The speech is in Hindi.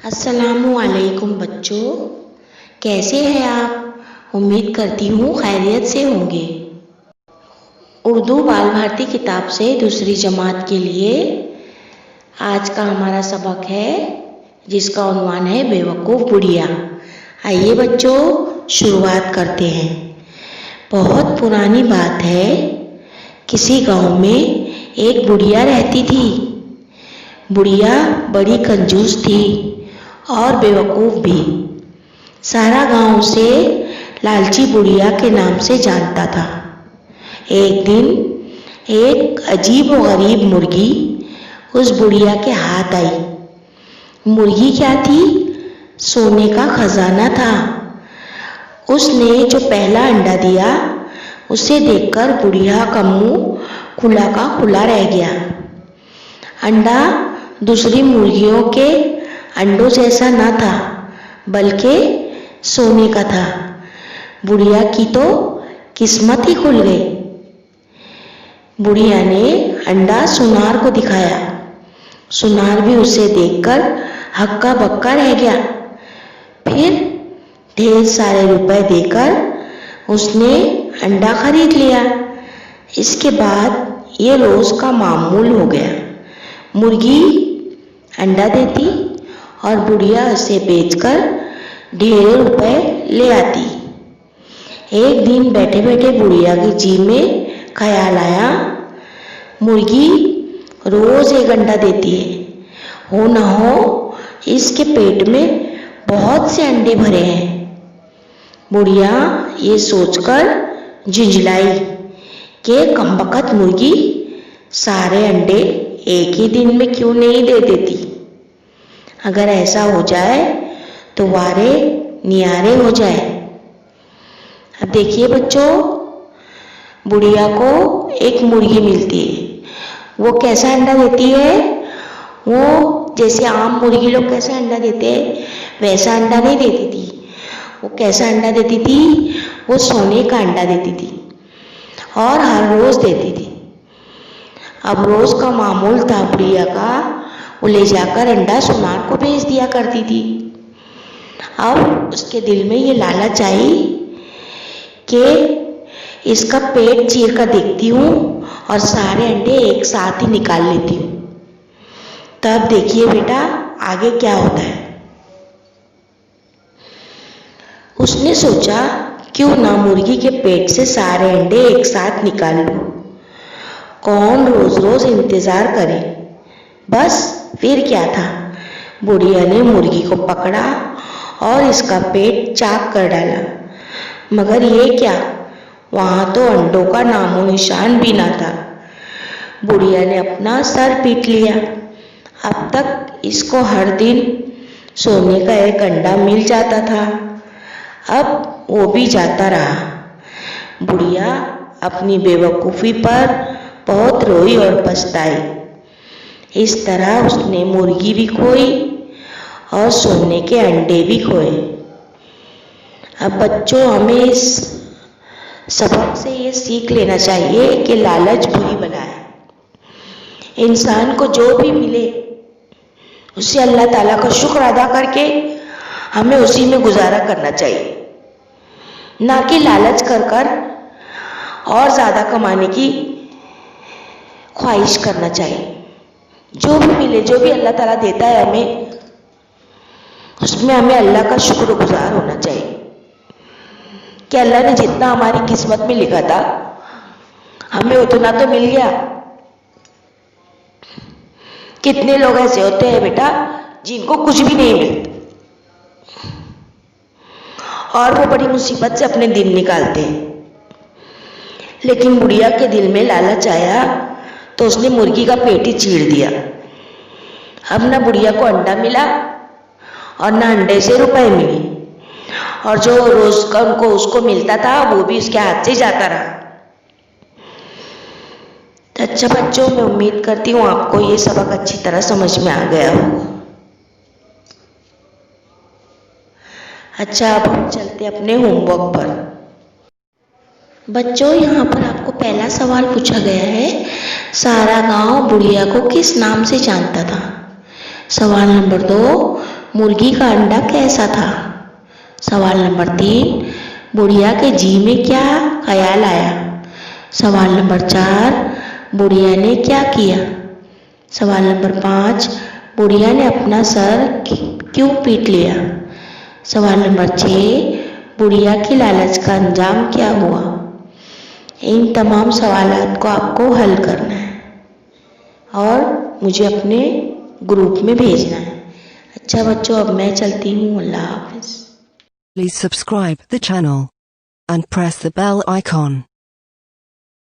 अस्सलामुअलैकुम बच्चों, कैसे हैं आप। उम्मीद करती हूँ खैरियत से होंगे। उर्दू बाल भारती किताब से दूसरी जमात के लिए आज का हमारा सबक है जिसका उन्वान है बेवकूफ़ बुढ़िया। आइए बच्चों शुरुआत करते हैं। बहुत पुरानी बात है, किसी गांव में एक बुढ़िया रहती थी। बुढ़िया बड़ी कंजूस थी और बेवकूफ़ भी। सारा गांव उसे लालची बुढ़िया के नाम से जानता था। एक दिन एक अजीब व गरीब मुर्गी उस बुढ़िया के हाथ आई। मुर्गी क्या थी? सोने का खजाना था। उसने जो पहला अंडा दिया उसे देखकर बुढ़िया का मुंह खुला का खुला रह गया। अंडा दूसरी मुर्गियों के अंडों जैसा न था, बल्कि सोने का था। बुढ़िया की तो किस्मत ही खुल गई। बुढ़िया ने अंडा सुनार को दिखाया। सुनार भी उसे देखकर हक्का बक्का रह गया। फिर ढेर सारे रुपए देकर उसने अंडा खरीद लिया। इसके बाद ये रोज का मामूल हो गया। मुर्गी अंडा देती और बुढ़िया उसे बेचकर ढेरों रुपए ले आती। एक दिन बैठे बैठे बुढ़िया के जी में ख्याल आया, मुर्गी रोज एक अंडा देती है, हो न हो इसके पेट में बहुत से अंडे भरे हैं। बुढ़िया ये सोचकर झिंझलाई कि कमबख्त मुर्गी सारे अंडे एक ही दिन में क्यों नहीं दे देती। अगर ऐसा हो जाए तो वारे नियारे हो जाए। अब देखिए बच्चों, बुढ़िया को एक मुर्गी मिलती है। वो कैसा अंडा देती है? वो जैसे आम मुर्गी लोग कैसा अंडा देते हैं वैसा अंडा नहीं देती थी। वो कैसा अंडा देती थी? वो सोने का अंडा देती थी और हर रोज देती थी। अब रोज का मामूल था बुढ़िया का, वो ले जाकर अंडा सुनार को बेच दिया करती थी। अब उसके दिल में ये लालच आई कि इसका पेट चीर कर देखती हूँ और सारे अंडे एक साथ ही निकाल लेती हूँ। तब देखिए बेटा आगे क्या होता है। उसने सोचा क्यों ना मुर्गी के पेट से सारे अंडे एक साथ निकाल लूं। कौन रोज रोज इंतजार करे। बस फिर क्या था, बुढ़िया ने मुर्गी को पकड़ा और इसका पेट चाक कर डाला। मगर ये क्या, वहां तो अंडों का नामो निशान भी ना था। बुढ़िया ने अपना सर पीट लिया। अब तक इसको हर दिन सोने का एक अंडा मिल जाता था, अब वो भी जाता रहा। बुढ़िया अपनी बेवकूफ़ी पर बहुत रोई और पछताई। इस तरह उसने मुर्गी भी खोई और सोने के अंडे भी खोए। अब बच्चों हमें इस सबक से ये सीख लेना चाहिए कि लालच बुरी बला है। इंसान को जो भी मिले उसे अल्लाह ताला का शुक्र अदा करके हमें उसी में गुजारा करना चाहिए, ना कि लालच कर कर और ज़्यादा कमाने की ख्वाहिश करना चाहिए। जो भी मिले, जो भी अल्लाह ताला देता है हमें, उसमें हमें अल्लाह का शुक्रगुजार होना चाहिए कि अल्लाह ने जितना हमारी किस्मत में लिखा था हमें उतना तो मिल गया। कितने लोग ऐसे होते हैं बेटा जिनको कुछ भी नहीं मिलता और वो बड़ी मुसीबत से अपने दिन निकालते हैं। लेकिन बुढ़िया के दिल में लालच आया तो उसने मुर्गी का पेट ही चीर दिया। अब ना बुढ़िया को अंडा मिला और ना अंडे से रुपए मिले, और जो रोज का उनको उसको मिलता था वो भी उसके हाथ से जाता रहा। तो अच्छा बच्चों, मैं उम्मीद करती हूँ आपको ये सबक अच्छी तरह समझ में आ गया होगा। अच्छा, अब हम चलते अपने होमवर्क पर। बच्चों यहाँ पर आपको पहला सवाल पूछा गया है, सारा गांव बुढ़िया को किस नाम से जानता था। सवाल नंबर 2, मुर्गी का अंडा कैसा था? सवाल नंबर 3, बुढ़िया के जी में क्या ख्याल आया? सवाल नंबर 4, बुढ़िया ने क्या किया? सवाल नंबर 5, बुढ़िया ने अपना सर क्यों पीट लिया? सवाल नंबर 6, बुढ़िया की लालच का अंजाम क्या हुआ? इन तमाम सवालात को आपको हल करना है और मुझे अपने ग्रुप में भेजना है। अच्छा बच्चों, अब मैं चलती हूँ। अल्लाह हाफिज। Please subscribe the channel and press the bell icon.